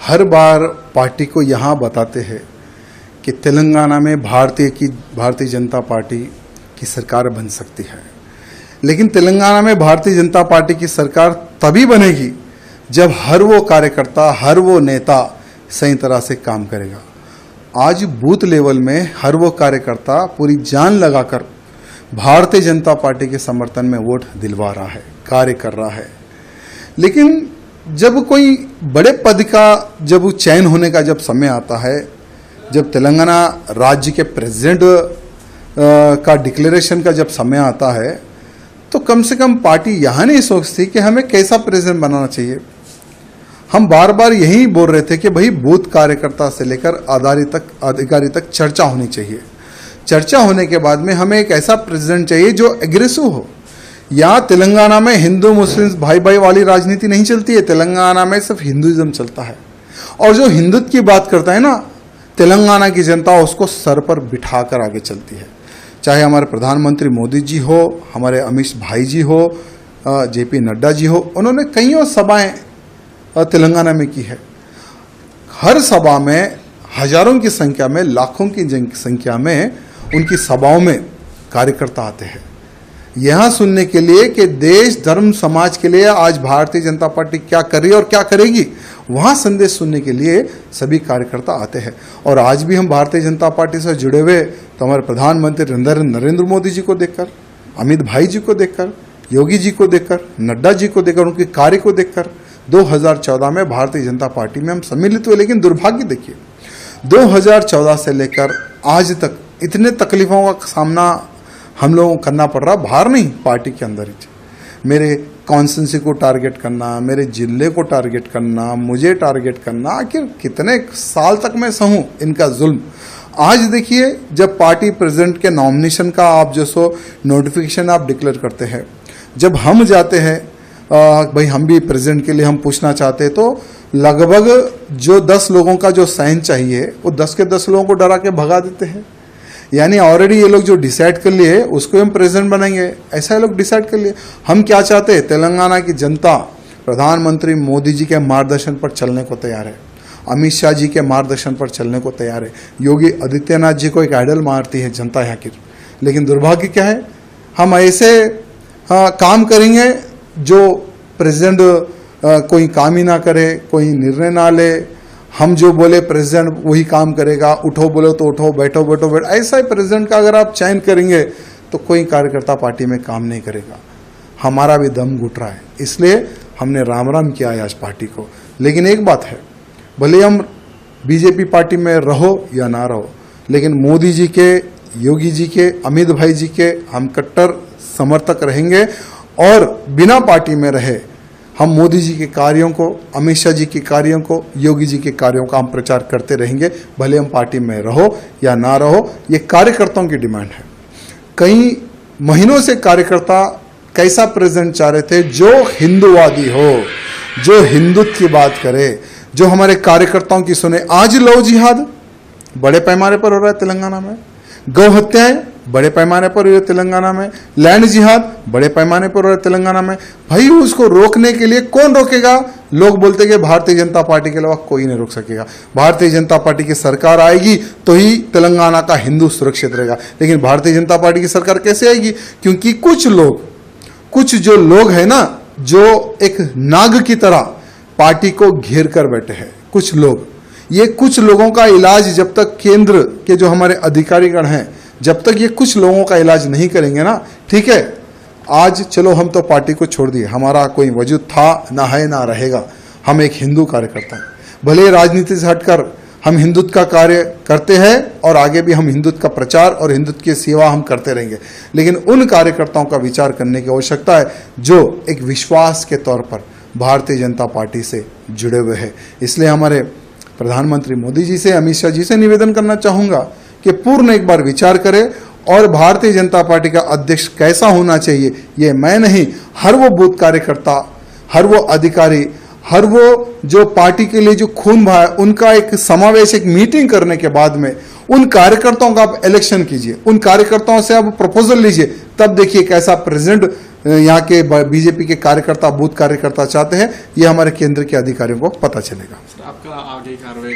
हर बार party को यहाँ बताते हैं कि तेलंगाना में भारतीय जनता पार्टी की सरकार बन सकती है, लेकिन तेलंगाना में भारतीय जनता पार्टी की सरकार तभी बनेगी जब हर वो कार्यकर्ता, हर वो नेता सही तरह से काम करेगा। आज बूथ लेवल में हर वो कार्यकर्ता पूरी जान लगाकर भारतीय जनता पार्टी के समर्थन में वोट दिलवा रहा है, कार्य कर रहा है। लेकिन जब कोई बड़े पद का जब चयन होने का जब समय आता है, जब तेलंगाना राज्य के प्रेसिडेंट का डिक्लेरेशन का जब समय आता है, तो कम से कम पार्टी यहाँ नहीं सोचती कि हमें कैसा प्रेसिडेंट बनाना चाहिए। हम बार बार यही बोल रहे थे कि भाई बूथ कार्यकर्ता से लेकर अधिकारी तक चर्चा होनी चाहिए। चर्चा होने के बाद में हमें एक ऐसा प्रेसिडेंट चाहिए जो एग्रेसिव हो। यहाँ तेलंगाना में हिंदू मुस्लिम भाई भाई वाली राजनीति नहीं चलती है, तेलंगाना में सिर्फ हिंदुइज्म चलता है। और जो हिंदुत्व की बात करता है ना, तेलंगाना की जनता उसको सर पर बिठाकर आगे चलती है। चाहे हमारे प्रधानमंत्री मोदी जी हो, हमारे अमित भाई जी हो, जेपी नड्डा जी हो, उन्होंने कईयों सभाएं तेलंगाना में की है। हर सभा में हजारों की संख्या में, लाखों की संख्या में उनकी सभाओं में कार्यकर्ता आते हैं यहाँ सुनने के लिए कि देश धर्म समाज के लिए आज भारतीय जनता पार्टी क्या कर रही है और क्या करेगी। वहाँ संदेश सुनने के लिए सभी कार्यकर्ता आते हैं। और आज भी हम भारतीय जनता पार्टी से जुड़े हुए तो हमारे प्रधानमंत्री नरेंद्र मोदी जी को देखकर, अमित भाई जी को देखकर, योगी जी को देखकर, नड्डा जी को देखकर, उनके कार्य को देखकर 2014 में भारतीय जनता पार्टी में हम सम्मिलित हुए। लेकिन दुर्भाग्य देखिए, 2014 से लेकर आज तक इतने तकलीफों का सामना हम लोगों को करना पड़ रहा, बाहर नहीं, पार्टी के अंदर ही। मेरे कॉन्स्टिट्यूंसी को टारगेट करना, मेरे जिले को टारगेट करना, मुझे टारगेट करना, आखिर कितने साल तक मैं सहूँ इनका जुल्म। आज देखिए, जब पार्टी प्रेसिडेंट के नॉमिनेशन का आप जो सो नोटिफिकेशन आप डिक्लेयर करते हैं, जब हम जाते हैं भाई हम भी प्रेसिडेंट के लिए हम पूछना चाहते हैं, तो लगभग जो 10 लोगों का जो साइन चाहिए वो 10 के 10 लोगों को डरा के भगा देते हैं। यानी ऑलरेडी ये लोग जो डिसाइड कर लिए उसको हम प्रेसिडेंट बनाएंगे, ऐसा ये लोग डिसाइड कर लिए। हम क्या चाहते हैं, तेलंगाना की जनता प्रधानमंत्री मोदी जी के मार्गदर्शन पर चलने को तैयार है, अमित शाह जी के मार्गदर्शन पर चलने को तैयार है। योगी आदित्यनाथ जी को एक आइडल मारती है जनता यहाँ की। लेकिन दुर्भाग्य क्या है, हम ऐसे काम करेंगे जो प्रेसिडेंट कोई काम ही ना करे, कोई निर्णय ना ले। हम जो बोले प्रेसिडेंट वही काम करेगा, उठो बोलो तो उठो, बैठो बैठो बैठो, ऐसा ही प्रेसिडेंट का अगर आप चयन करेंगे तो कोई कार्यकर्ता पार्टी में काम नहीं करेगा। हमारा भी दम घुट रहा है, इसलिए हमने राम राम किया है आज पार्टी को। लेकिन एक बात है, भले हम बीजेपी पार्टी में रहो या ना रहो, लेकिन मोदी जी के, योगी जी के, अमित भाई जी के हम कट्टर समर्थक रहेंगे। और बिना पार्टी में रहे हम मोदी जी के कार्यों को, अमित शाह जी के कार्यों को, योगी जी के कार्यों का हम प्रचार करते रहेंगे, भले हम पार्टी में रहो या ना रहो। ये कार्यकर्ताओं की डिमांड है। कई महीनों से कार्यकर्ता कैसा प्रेसिडेंट चाह रहे थे जो हिंदूवादी हो, जो हिंदुत्व की बात करे, जो हमारे कार्यकर्ताओं की सुने। आज लव जिहाद बड़े पैमाने पर हो रहा है तेलंगाना में, गौ हत्याएं बड़े पैमाने पर हो रही है तेलंगाना में, लैंड जिहाद बड़े पैमाने पर हो रहा है तेलंगाना में। भाई उसको रोकने के लिए कौन रोकेगा? लोग बोलते कि भारतीय जनता पार्टी के अलावा कोई नहीं रोक सकेगा। भारतीय जनता पार्टी की सरकार आएगी तो ही तेलंगाना का हिंदू सुरक्षित रहेगा। लेकिन भारतीय जनता पार्टी की सरकार कैसे आएगी? क्योंकि कुछ जो लोग हैं ना, जो एक नाग की तरह पार्टी को घेर कर बैठे हैं, कुछ लोग। ये कुछ लोगों का इलाज जब तक केंद्र के जो हमारे अधिकारीगण हैं, जब तक ये कुछ लोगों का इलाज नहीं करेंगे ना, ठीक है, आज चलो हम तो पार्टी को छोड़ दिए, हमारा कोई वजूद था ना है ना रहेगा। हम एक हिंदू कार्यकर्ता हैं, भले राजनीति से हटकर हम हिंदुत्व का कार्य करते हैं और आगे भी हम हिंदुत्व का प्रचार और हिंदुत्व की सेवा हम करते रहेंगे। लेकिन उन कार्यकर्ताओं का विचार करने की आवश्यकता है जो एक विश्वास के तौर पर भारतीय जनता पार्टी से जुड़े हुए हैं। इसलिए हमारे प्रधानमंत्री मोदी जी से, अमित शाह जी से निवेदन करना चाहूँगा कि पूर्ण एक बार विचार करें और भारतीय जनता पार्टी का अध्यक्ष कैसा होना चाहिए, ये मैं नहीं, हर वो बूथ कार्यकर्ता, हर वो अधिकारी, हर वो जो पार्टी के लिए जो खून बहा है, उनका एक समावेश, एक मीटिंग करने के बाद में उन कार्यकर्ताओं का आप इलेक्शन कीजिए, उन कार्यकर्ताओं से आप प्रपोजल लीजिए, तब देखिए कैसा प्रेसिडेंट यहाँ के बीजेपी के कार्यकर्ता, बूथ कार्यकर्ता चाहते हैं, ये हमारे केंद्र के अधिकारियों को पता चलेगा। सर, आपका आगे कार्रवाई